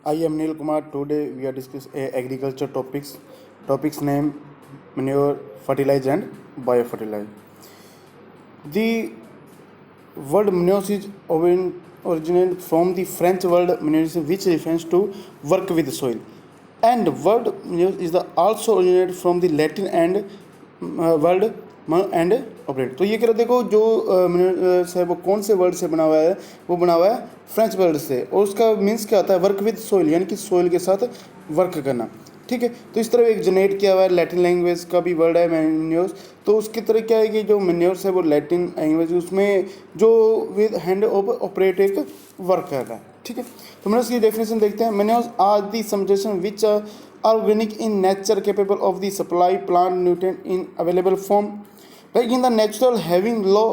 I am Neil Kumar. Today we are discussing agriculture topics. Topics name manure, fertilizer and biofertilizer. The word manure is originated from the French word manure, which refers to work with soil. And word manure is also originated from the Latin and word and operate. तो ये कह रहे देखो जो है वो कौन से वर्ड से बना हुआ है, वो बना हुआ है फ्रेंच वर्ड से, और उसका मीन्स क्या होता है, वर्क विद सोइल, यानी कि सोइल के साथ वर्क करना। ठीक है, तो इस तरह एक जनरेट किया हुआ है, लैटिन लैंग्वेज का भी वर्ड है मैन्योर्स। तो उसकी तरह क्या है कि जो मैन्योर्स है वो लैटिन लैंग्वेज, उसमें जो विद हैंड ऑपरेट एक वर्क कर रहा है। ठीक है, तो मैंने उसकी डेफिनेशन देखते हैं। Manures are the substance which are organic in nature, capable of the supply plant nutrient in available form, like in the natural, having low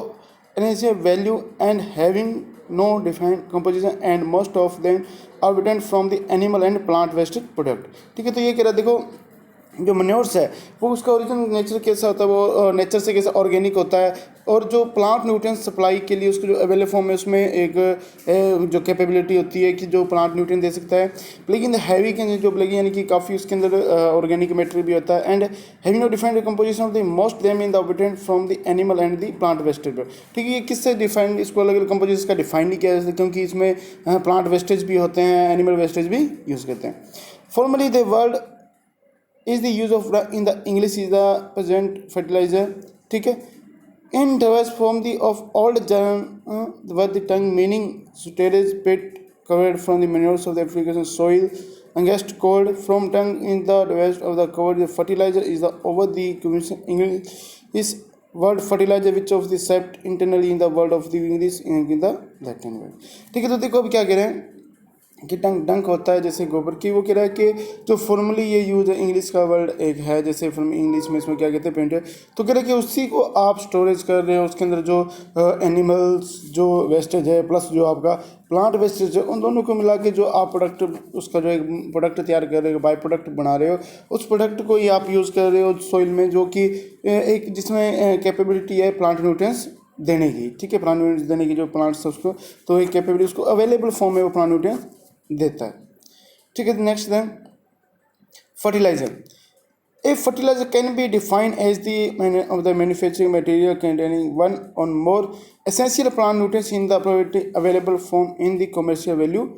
energy value and having no defined composition, and most of them are obtained from the animal and plant waste product। ठीक है, तो ये कह रहा देखो जो मनोर्स है वो उसका ओरिजिन नेचर कैसा होता है, वो नेचर से कैसा ऑर्गेनिक होता है, और जो प्लांट न्यूट्रिएंट सप्लाई के लिए उसको जो अवेलेबल फॉर्म है उसमें एक जो कैपेबिलिटी होती है कि जो प्लांट न्यूट्रिएंट दे सकता है। लेकिन हैवी के जो बोलेगी यानी कि काफ़ी उसके अंदर ऑर्गेनिक मैटर भी होता है, and having no defined composition of the most them in the obtained from the animal and the plant wastage. ठीक है, ये किससे डिफाइंड, इसको अलग अलग कंपोजिशन का डिफाइन नहीं किया जाता, क्योंकि इसमें प्लांट वेस्टेज भी होते हैं, एनिमल वेस्टेज भी यूज़ करते हैं। Formally the word is the use of in the English is the present fertilizer। ठीक है, in diverse form the of old German word the tongue meaning storage pit covered from the manures of the application soil against cold from tongue in the west of the covered the fertilizer is the over the commission English is word fertilizer which of the sept internally in the word of the English in the Latin word। ठीक है, तो देखो अब क्या कह रहे हैं कि डंक होता है जैसे गोबर की, वो कह रहा है कि जो फॉर्मली ये यूज है इंग्लिश का वर्ड एक है, जैसे फॉर्म इंग्लिश में इसमें क्या कहते हैं पेंट है, तो कह रहा है कि उसी को आप स्टोरेज कर रहे हो, उसके अंदर जो एनिमल्स जो वेस्टेज है प्लस जो आपका प्लांट वेस्टेज है, उन दोनों को मिला के जो आप प्रोडक्ट उसका जो एक प्रोडक्ट तैयार कर रहे हो, बाई प्रोडक्ट बना रहे हो, उस प्रोडक्ट को ही आप यूज़ कर रहे हो सॉइल में, जो कि एक जिसमें कैपेबिलिटी है प्लांट न्यूट्रिएंट्स देने की। ठीक है, प्लांट न्यूट्रिएंट्स देने की जो प्लांट्स है उसको, तो एक कैपेबिलिटी उसको अवेलेबल फॉर्म में वो प्लांट न्यूट्रिएंट्स देता है। ठीक है, next then fertilizer. A fertilizer can be defined as the of the manufacturing material containing one or more essential plant nutrients in the available form in the commercial value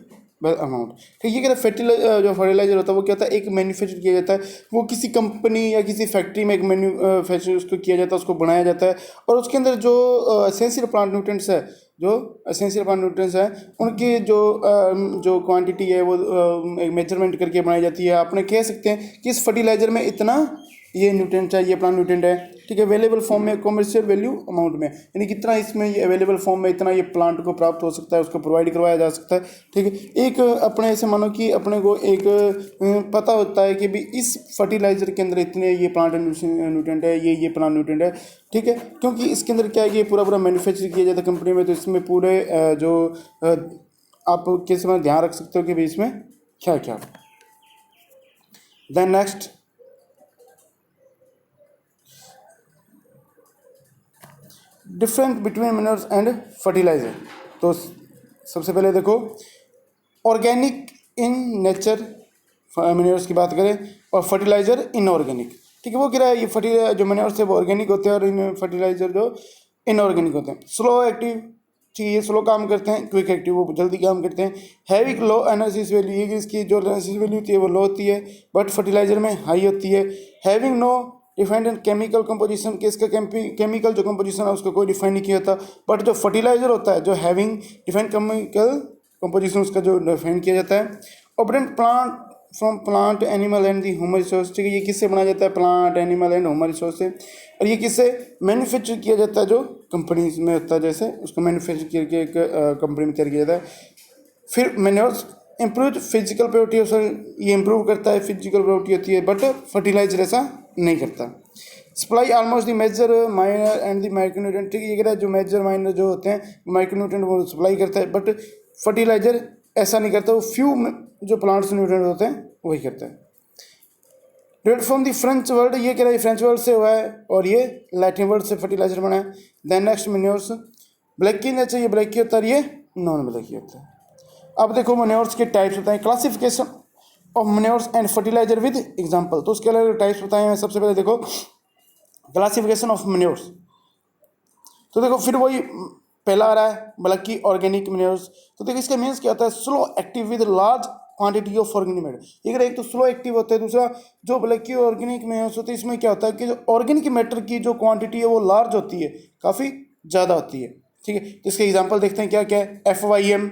amount. ठीक है, ये fertiliser जो fertiliser होता है वो क्या होता है, एक मैन्युफैक्चर किया जाता है, वो किसी कंपनी या किसी फैक्ट्री में एक मैन्युफैक्चर उसको किया जाता है, उसको बनाया जाता है, और उसके अंदर जो एसेंशियल प्लांट न्यूट्रिएंट्स है, जो एसेंशियल प्लांट न्यूट्रिएंट्स है उनकी जो क्वांटिटी है वो एक मेजरमेंट करके बनाई जाती है। आपने कह सकते हैं कि इस फर्टिलाइजर में इतना ये न्यूट्रिएंट है, ये प्लांट न्यूट्रिएंट है। ठीक है, अवेलेबल फॉर्म में कमर्शियल वैल्यू अमाउंट में, यानी कितना इसमें ये अवेलेबल फॉर्म में इतना ये प्लांट को प्राप्त हो सकता है, उसको प्रोवाइड करवाया जा सकता है। ठीक है, एक अपने ऐसे मानो कि अपने को एक पता होता है कि भी इस फर्टिलाइजर के अंदर इतने ये प्लांट न्यूट्रिएंट है, ये प्लांट न्यूट्रिएंट है। ठीक है, क्योंकि इसके अंदर क्या है कि पूरा मैन्युफैक्चर किया जाता है कंपनी में, तो इसमें पूरे जो आप किस में ध्यान रख सकते हो कि भाई इसमें क्या क्या। Then next difference between minerals and fertilizer. तो सबसे पहले देखो ऑर्गेनिक इन नेचर मिनरल्स की बात करें, और फर्टिलाइजर इनऑर्गेनिक। ठीक है, वो कह रहा है ये फर्टिलाइजर जो मिनरल्स है वो ऑर्गेनिक होते हैं, और इन फर्टिलाइजर जो इनऑर्गेनिक होते हैं। स्लो एक्टिव, ठीक है, ये स्लो काम करते हैं, क्विक एक्टिव वो जल्दी काम करते हैं। हैवी लो एनालिसिस वैल्यू, ये इसकी जो एनालिसिस वैल्यू होती है वो लो होती है, बट फर्टिलाइजर में हाई होती है। Having no defined chemical composition, कि इसका केमिकल जो कंपोजिशन है उसका कोई डिफाइन नहीं किया होता, बट जो फर्टिलाइजर होता है जो हैविंग डिफाइंड केमिकल कंपोजिशन उसका जो डिफाइन किया जाता है। Obtained plant from plant animal and the human resource. ठीक है, ये किससे बनाया जाता है, plant animal and human resource से, और ये किससे मैन्युफैक्चर किया जाता है, जो कंपनीज में होता है, जैसे उसको मैन्युफैक्चर करके एक कंपनी में तैयार किया जाता है। फिर मैन्योर्स इम्प्रूव फिजिकल प्रॉपर्टी, ये इम्प्रूव करता है फिजिकल प्रॉपर्टी होती है, बट फर्टिलाइजर ऐसा नहीं करता। Supply almost the major minor and the micronutrient. ठीक है, ये कह रहा है जो मेजर माइनर जो होते हैं माइक्रोन्यूट्रिएंट वो सप्लाई करता है, बट फर्टिलाइजर ऐसा नहीं करता, वो फ्यू जो प्लांट्स न्यूट्रिएंट होते हैं वही करता है। Date from the French word, ये कह रहा है फ्रेंच वर्ड से हुआ है, और ये लैटिन वर्ड से फर्टिलाइजर बना है। देन नेक्स्ट मैन्योर्स, ब्लैक की नेचर, ये ब्लैक की होता है, ये नॉन ब्लैक की होता है। अब देखो मनोर्स के टाइप्स बताएं, classification of manures and fertilizer with example. तो उसके अलग अलग टाइप्स बताए हैं। सबसे पहले देखो क्लासिफिकेशन ऑफ मनोर्स। तो देखो फिर वही पहला आ रहा है बल्कि ऑर्गेनिक मनोर्स। तो देखो इसका मीन्स क्या होता है, slow active with large quantity of organic matter. एक तो स्लो एक्टिव होता है, दूसरा जो बल्कि ऑर्गेनिक मनोर्स होते हैं इसमें क्या होता है कि जो ऑर्गेनिक मैटर की जो क्वांटिटी है वो लार्ज होती है, काफ़ी ज़्यादा होती है। ठीक है, तो इसके एग्जाम्पल देखते हैं क्या क्या है। FYM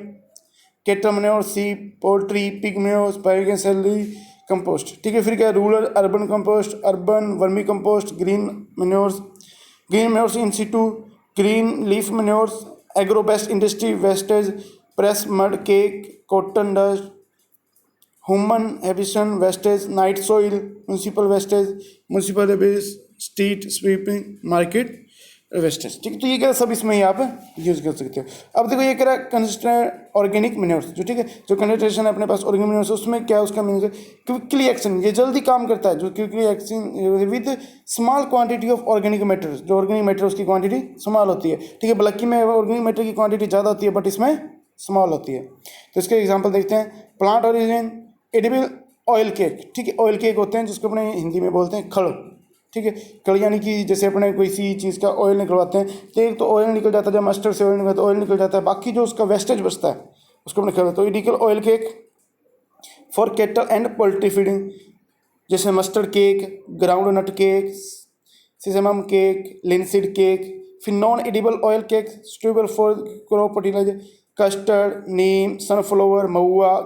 cattle manure, C poultry, pig manure, biogas compost. ठीक है, फिर क्या है rural urban compost, urban vermi compost, green manures in situ, green leaf manures, agro best industry wastage, press mud cake, cotton dust, human habitation wastage, night soil, municipal wastage, municipal rubbish, street sweeping, market wastage. ठीक है, तो ये क्या सब इसमें ही आप use कर सकते हो। अब देखो ये कह रहा है कंसिस्टेंट ऑर्गेनिक मैन्योर्स, जो ठीक है जो कंसंट्रेशन है अपने पास ऑर्गेनिक मैन्योर्स, उसमें क्या उसका मीन्स है क्विकली एक्शन, ये जल्दी काम करता है। जो quickly action with small quantity of organic matter, जो ऑर्गेनिक मैटर उसकी क्वांटिटी स्मॉल होती है। ठीक है, बल्कि में ऑर्गेनिक मैटर की क्वांटिटी ज़्यादा होती है बट इसमें स्मॉल होती है। तो इसके एग्जाम्पल देखते हैं। Plant origin edible oil cake. ठीक है, ऑयल केक होते हैं जिसको अपने हिंदी में बोलते हैं खड़। ठीक है, कड़ यानी कि जैसे अपने किसी चीज़ का ऑयल निकलवाते हैं तो एक तो ऑयल निकल जाता है, जब मस्टर्ड से ऑयल निकलता है ऑयल निकल जाता है, बाकी जो उसका वेस्टेज बचता है उसको अपने खड़। तो edible oil cake for cattle and poultry feeding, जैसे mustard cake, groundnut cake, sesamum cake, linseed cake. फिर non edible oil cake suitable for crop fertiliser, castor, neem, sunflower, mahua.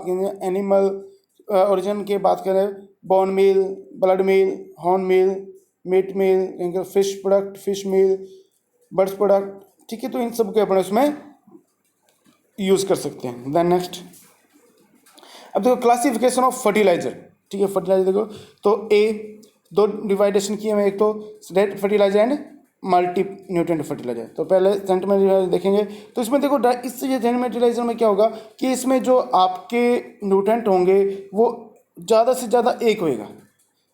Animal origin की बात करें, bone meal, blood meal, horn meal, meat meal, fish product, fish meal, birds product. ठीक है, तो इन सब के अपने उसमें यूज़ कर सकते हैं। देन नेक्स्ट अब देखो क्लासिफिकेशन ऑफ फर्टिलाइजर। ठीक है, फर्टिलाइजर देखो तो ए दो डिवाइडेशन किए हैं, एक तो state fertilizer and multi nutrient fertilizer. तो पहले सेंट में देखेंगे तो इसमें देखो इस जेनेटिक फर्टिलाइजर में क्या होगा कि इसमें जो आपके न्यूट्रिएंट होंगे वो ज़्यादा से ज़्यादा एक होएगा,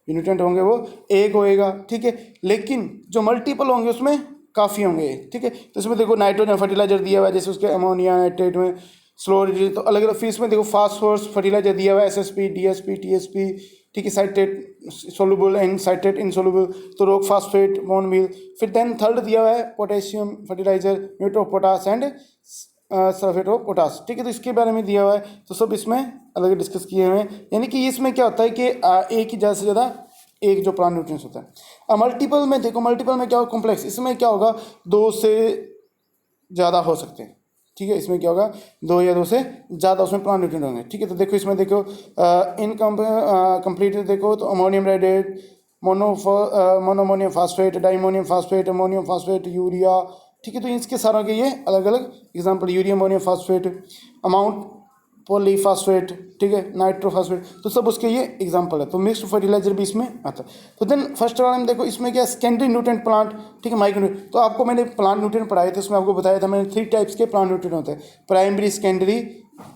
न्यूट्रिएंट होंगे वो एक होएगा। ठीक है, लेकिन जो मल्टीपल होंगे उसमें काफ़ी होंगे। ठीक है, तो इसमें देखो नाइट्रोजन फर्टिलाइजर दिया हुआ है, जैसे उसके अमोनिया नाइट्रेट में स्लो, तो अलग अलग। फिर इसमें देखो फास्फोरस फर्टिलाइजर दिया हुआ है, SSP, DSP, TSP। ठीक है, साइट्रेट सोलुबल एंड साइट्रेट इनसोलुबल, तो रोक फास्फेट, बोन मील। फिर देन थर्ड दिया हुआ है potassium fertilizer, muriate of potash and sulphate of potash. ठीक है, तो इसके बारे में दिया हुआ है, तो सब इसमें अलग डिस्कस किए हुए हैं। यानी कि इसमें क्या होता है कि एक ही ज़्यादा से ज़्यादा एक जो प्लांट न्यूट्रिएंट्स होता है। अब मल्टीपल में देखो, मल्टीपल में क्या होगा कॉम्प्लेक्स, इसमें क्या होगा दो से ज़्यादा हो सकते हैं। ठीक है, इसमें क्या होगा दो या दो से ज़्यादा उसमें प्लांट न्यूट्रिएंट होंगे। ठीक है, तो देखो इसमें देखो इनकम्प्लीट देखो तो ammonium nitrate, monoammonium phosphate, diammonium phosphate, ammonium phosphate, urea. ठीक है, तो इसके सारों के ये अलग अलग example, urea ammonium phosphate, amount polyphosphate. ठीक है, नाइट्रोफास्फेट, तो सब उसके ये एग्जांपल है। तो मिक्स्ड फर्टिलाइजर भी इसमें आता है। तो देन फर्स्ट वाले में देखो इसमें क्या सेकेंडरी न्यूट्रिएंट प्लांट। ठीक है, माइक्रो। तो आपको मैंने प्लांट न्यूट्रिएंट पढ़ाए थे, उसमें आपको बताया था मैंने 3 टाइप्स के प्लांट न्यूट्रिएंट होते हैं, प्राइमरी, सेकेंडरी,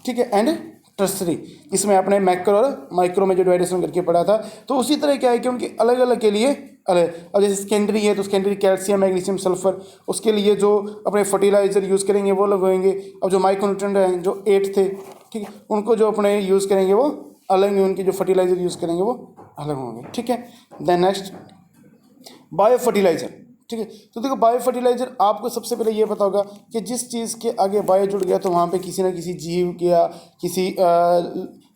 ठीक है, एंड टर्सरी। इसमें आपने मैक्रो और माइक्रो में जो डिवाइडेशन करके पढ़ा था। तो उसी तरह क्या है कि उनके अलग अलग के लिए अलग। अब जैसे सेकेंडरी है तो सेकेंडरी कैल्शियम, मैग्नीशियम, सल्फर, उसके लिए जो अपने फर्टिलाइजर यूज़ करेंगे वो अलग होंगे। अब जो माइक्रोन्यूट्रिएंट हैं जो 8 थे, ठीक है, उनको जो अपने यूज़ करेंगे वो अलग ही, उनके जो फर्टिलाइजर यूज़ करेंगे वो अलग होंगे। ठीक है, देन नेक्स्ट बायो फर्टिलाइजर। ठीक है, तो देखो बायो फर्टिलाइजर आपको सबसे पहले ये पता होगा कि जिस चीज़ के आगे बायो जुड़ गया तो वहाँ पे किसी ना किसी जीव के या किसी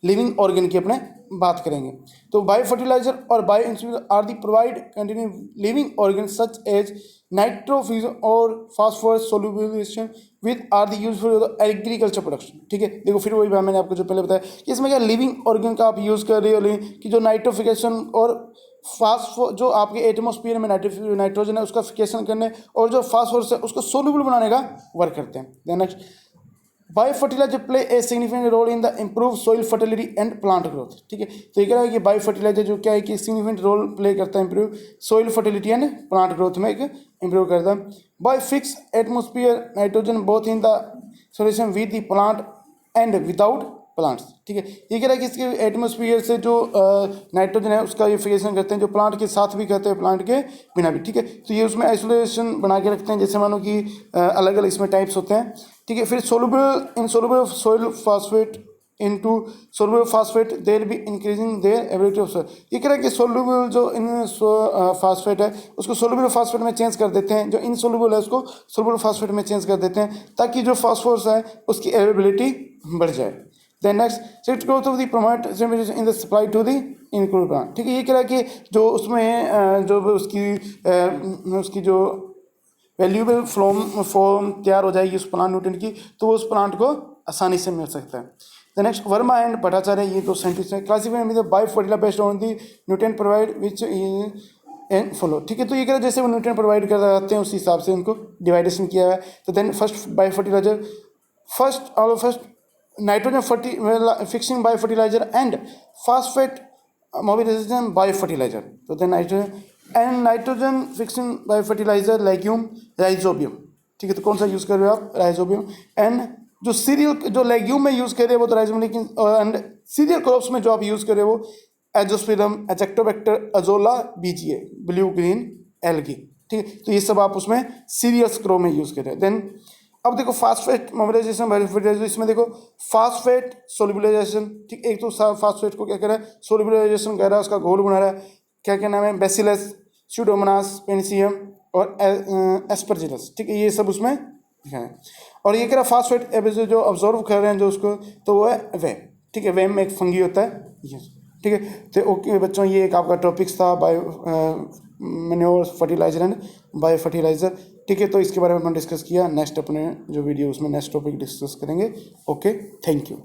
लिविंग ऑर्गन की अपने बात करेंगे। तो बायो फर्टिलाइजर और bio instrument are the provide continue living organ such as nitrofusion और phosphorus solubilisation with are the use for agriculture production. ठीक है, देखो फिर वही मैंने आपको जो पहले बताया कि इसमें क्या लिविंग ऑर्गन का आप यूज़ कर रहे हो कि जो नाइट्रोफिकेशन और फास्फो जो आपके एटमॉस्फेयर में नाइट्रोजन है उसका फिकेशन करने और जो फास्फोरस है उसको सोल्यूबल बनाने का वर्क करते हैं। Then next bio fertilizer play a significant role in the improve soil fertility and plant growth. ठीक है, तो ये कह रहा है कि बायो फर्टिलाइजर जो क्या है कि सिग्निफिकेंट रोल प्ले करता है improve soil fertility and plant growth में एक इम्प्रूव करता है। By fix atmosphere nitrogen both in the solution with the plant and without plants. ठीक है, ये कह रहा है कि इसके एटमोसफियर से जो नाइट्रोजन है उसका यूफिकेशन करते हैं, जो प्लांट के साथ भी करते हैं प्लांट के बिना भी। ठीक है, तो ये उसमें आइसोलेशन बना के रखते हैं, जैसे मानो कि अलग अलग इसमें टाइप्स होते हैं। ठीक है, फिर soluble insoluble soil phosphate into soluble phosphate thereby increasing their ability of soil. ये कह रहा है कि सोलुबल जो इन फास्फेट है उसको सोलुबल फास्फेट में चेंज कर देते हैं, जो इनसोलुबल है उसको सोलुबल फास्फेट में चेंज कर देते हैं, ताकि जो फास्फोरस है उसकी अवेलेबिलिटी बढ़ जाए। Then next, sit growth of the promote in the supply to the include plant. ठीक है, ये कह रहा है कि जो उसमें जो उसकी जो वैल्यूएबल फॉर्म तैयार हो जाएगी उस प्लांट न्यूट्रिएंट की, तो वो उस प्लांट को आसानी से मिल सकता है। The next, Verma and Bhattacharya, ये दो साइंटिस्ट हैं, classified by fertilizer based on the nutrient provide which and follow. ठीक है, तो ये कह रहा है जैसे वो न्यूट्रिएंट प्रोवाइड कर जाते हैं उस हिसाब से उनको डिवाइडेशन किया है। तो then first bio fertiliser, first nitrogen fixing bio fertiliser and phosphate mobilisation bio fertiliser. तो then nitrogen fixing bio fertiliser legume rhizobium. ठीक है, तो कौन सा यूज़ कर रहे हो आप? राइजोबियम। एंड जो सीरियल जो लेग्यूम में यूज़ कर रहे हैं वो तो राइजोबियम, लेकिन एंड सीरियल क्रॉप्स में जो आप यूज़ कर रहे हो वो azospirillum, azotobacter, azolla BGA, blue green algae. ठीक है, तो ये सब आप उसमें सीरियल्स क्रॉप में यूज़ कर रहे हैं। देन अब देखो फास्फेट मोबिलाइजेशन बाय फर्टिलाइजर, इसमें देखो फास्फेट सोल्युबलाइजेशन। ठीक, एक तो फास्फेट को क्या कर रहा है? सोल्युबलाइजेशन कर रहा है, उसका घोल बना रहा है। क्या क्या नाम है? बेसिलस, स्यूडोमोनास, पेनिसियम और एस्परजिलस। ठीक है, ये सब उसमें है। और ये कह रहा फास्फेट जो ऑब्जॉर्व कर रहे हैं जो उसको, तो वो है वेम। ठीक है, वेम में एक फंगी होता है ये। ठीक है, तो ओके बच्चों, ये एक आपका टॉपिक्स था bio manure fertilizer and bio fertilizer. ठीक है, तो इसके बारे में हमने डिस्कस किया। नेक्स्ट अपने जो वीडियो उसमें नेक्स्ट टॉपिक डिस्कस करेंगे। Okay, thank you.